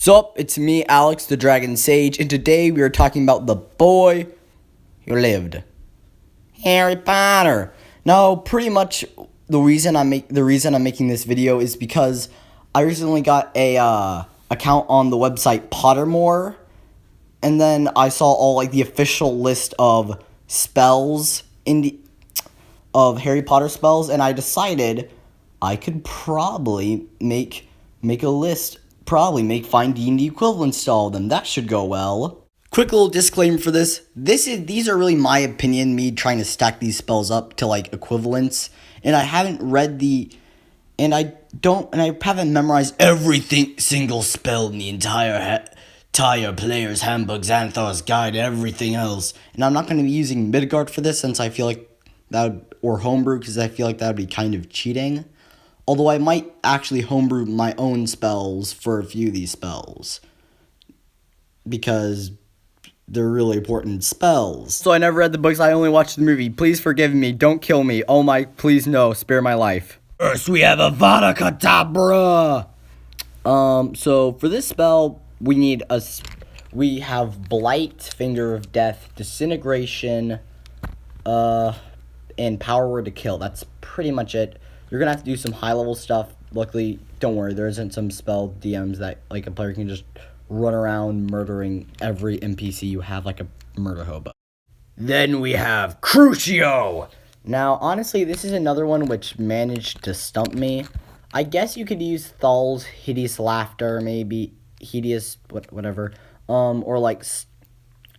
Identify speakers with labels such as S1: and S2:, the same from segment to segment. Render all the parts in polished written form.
S1: Sup, it's me, Alex the Dragon Sage, and today we are talking about the boy who lived, Harry Potter. Now, pretty much the reason I'm making this video is because I recently got a account on the website Pottermore, and then I saw all the official list of spells of Harry Potter spells, and I decided I could probably make a list. Find D&D equivalents to all of them. That should go well. Quick little disclaimer for this. These are really my opinion, me trying to stack these spells up to equivalents. And I haven't read and I haven't memorized every single spell in the entire player's handbook, Xanathar's guide, everything else. And I'm not going to be using Midgard for this since I feel like or homebrew, because I feel like that would be kind of cheating. Although I might actually homebrew my own spells for a few of these spells, because they're really important spells. So I never read the books, I only watched the movie. Please forgive me, don't kill me. Oh my, please no, spare my life. First we have Avada Kedavra! So for this spell, we have Blight, Finger of Death, Disintegration, and Power Word to Kill. That's pretty much it. You're going to have to do some high-level stuff. Luckily, don't worry, there isn't some spell DMs that, a player can just run around murdering every NPC you have like a murder hobo. Then we have Crucio! Now, honestly, this is another one which managed to stump me. I guess you could use Thal's Hideous Laughter, maybe Hideous, whatever. Or,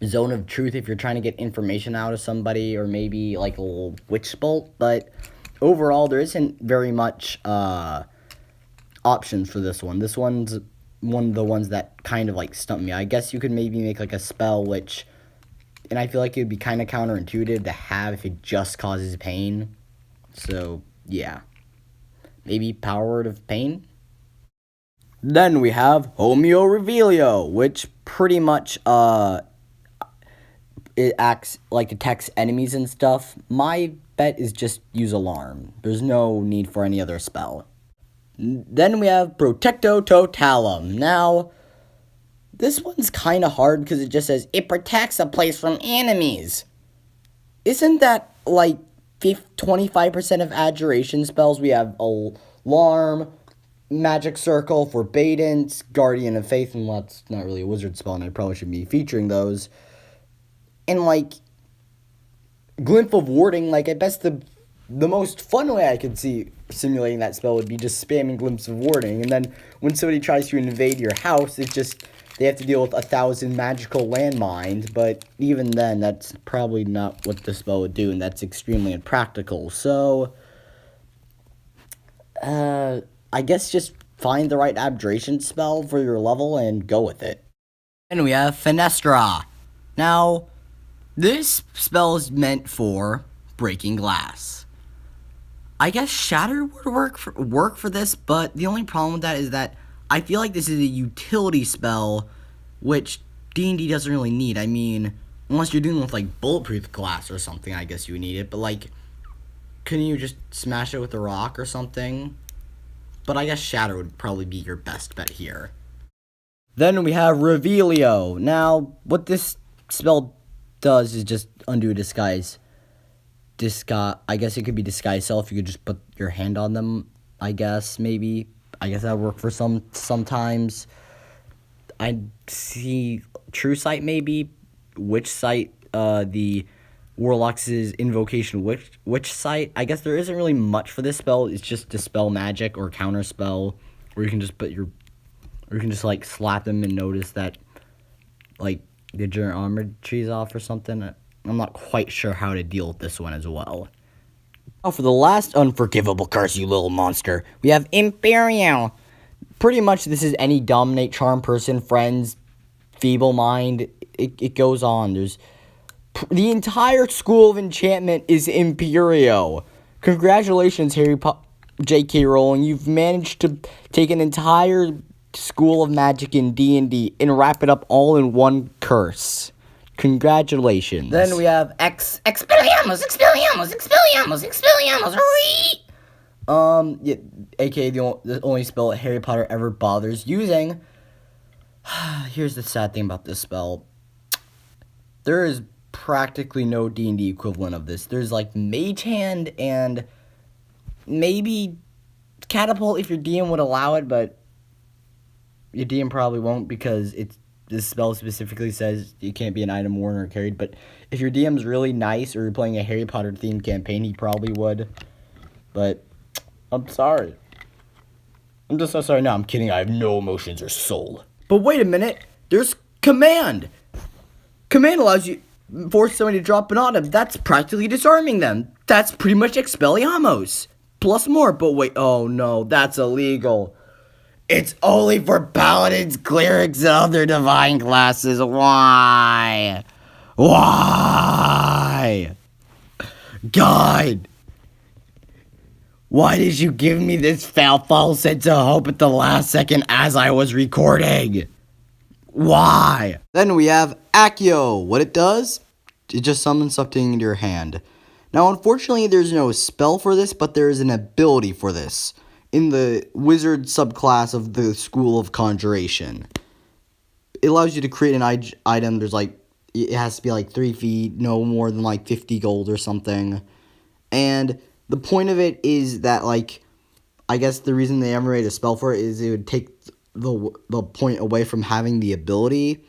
S1: Zone of Truth if you're trying to get information out of somebody, or maybe, a little Witch Bolt, but overall, there isn't very much options for this one. This one's one of the ones that kind of stumped me. I guess you could maybe make a spell and I feel like it would be kind of counterintuitive to have if it just causes pain. So yeah, maybe Power Word of Pain. Then we have Homeo Revelio, which pretty much it acts detects enemies and stuff. My bet is just use Alarm. There's no need for any other spell. Then we have Protecto Totalum. Now, this one's kind of hard because it just says, it protects a place from enemies. Isn't that 25% of Adjuration spells? We have Alarm, Magic Circle, Forbidance, Guardian of Faith, and that's not really a wizard spell, and I probably should be featuring those. And Glimpse of Warding, I guess the most fun way I could see simulating that spell would be just spamming Glimpse of Warding, and then when somebody tries to invade your house, they have to deal with 1,000 magical landmines, but even then, that's probably not what the spell would do, and that's extremely impractical. So, I guess just find the right Abjuration spell for your level and go with it. And we have Fenestra. Now, this spell is meant for breaking glass. I guess Shatter would work for this, but the only problem with that is that I feel like this is a utility spell, which D&D doesn't really need. I mean, unless you're dealing with bulletproof glass or something, I guess you would need it. But couldn't you just smash it with a rock or something? But I guess Shatter would probably be your best bet here. Then we have Revelio. Now, what this spell does is just undo a disguise. I guess it could be disguise self. You could just put your hand on them, I guess, maybe. I guess that would work for sometimes. I'd see True Sight, maybe. Witch Sight, the Warlock's Invocation Witch Sight. I guess there isn't really much for this spell. It's just Dispel Magic or Counter Spell, where you can just slap them and notice that, did your armor trees off or something? I'm not quite sure how to deal with this one as well. Now for the last unforgivable curse, you little monster, we have Imperial. Pretty much this is any Dominate, Charm Person, Friends, Feeble Mind. It goes on. There's the entire school of enchantment is Imperio. Congratulations, J.K. Rowling. You've managed to take an entire school of magic in D&D and wrap it up all in one curse. Congratulations. Then we have Expelliarmus. Yeah, aka the only spell that Harry Potter ever bothers using. Here's the sad thing about this spell. There is practically no D&D equivalent of this. There's like Mage Hand and maybe Catapult if your DM would allow it, but your DM probably won't because this spell specifically says you can't be an item worn or carried. But if your DM's really nice or you're playing a Harry Potter themed campaign, he probably would. But I'm sorry. I'm just so sorry. No, I'm kidding. I have no emotions or soul. But wait a minute. There's Command. Command allows you force somebody to drop an item. That's practically disarming them. That's pretty much Expelliarmus. Plus more. But wait. Oh no, that's illegal. It's only for paladins, clerics, and other divine classes. Why? Why? God. Why did you give me this false sense of hope at the last second as I was recording? Why? Then we have Accio. What it does? It just summons something into your hand. Now, unfortunately, there's no spell for this, but there is an ability for this in the wizard subclass of the School of Conjuration. It allows you to create an item. There's like, it has to be like 3 feet, no more than like 50 gold or something. And the point of it is that, like, I guess the reason they ever made a spell for it is it would take the point away from having the ability.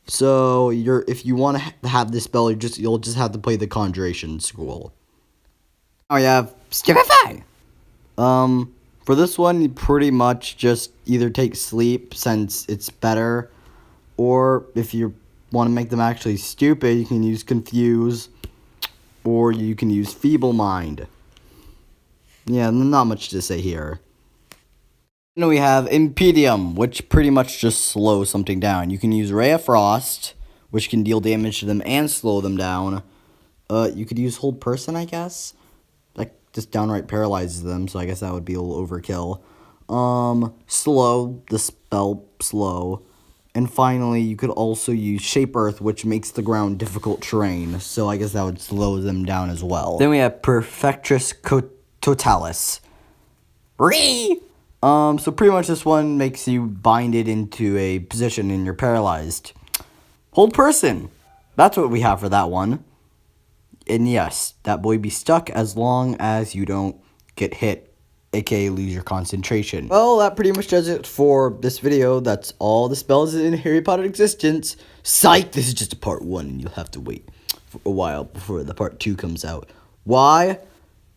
S1: So if you want to have this spell, you'll just have to play the Conjuration School. Now you have Stupefy. For this one, you pretty much just either take Sleep since it's better, or if you want to make them actually stupid, you can use Confuse, or you can use Feeble Mind. Yeah, not much to say here. Then we have Impedium, which pretty much just slows something down. You can use Ray of Frost, which can deal damage to them and slow them down. You could use Hold Person, I guess. That just downright paralyzes them, so I guess that would be a little overkill. Slow, the spell slow. And finally, you could also use Shape Earth, which makes the ground difficult terrain. So I guess that would slow them down as well. Then we have Perfectress Totalis. So pretty much this one makes you bind it into a position and you're paralyzed. Hold Person. That's what we have for that one. And yes, that boy be stuck as long as you don't get hit, aka lose your concentration. Well, that pretty much does it for this video. That's all the spells in Harry Potter existence. Psych! This is just a part 1 and you'll have to wait for a while before the part 2 comes out. Why?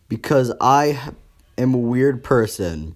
S1: Because I am a weird person.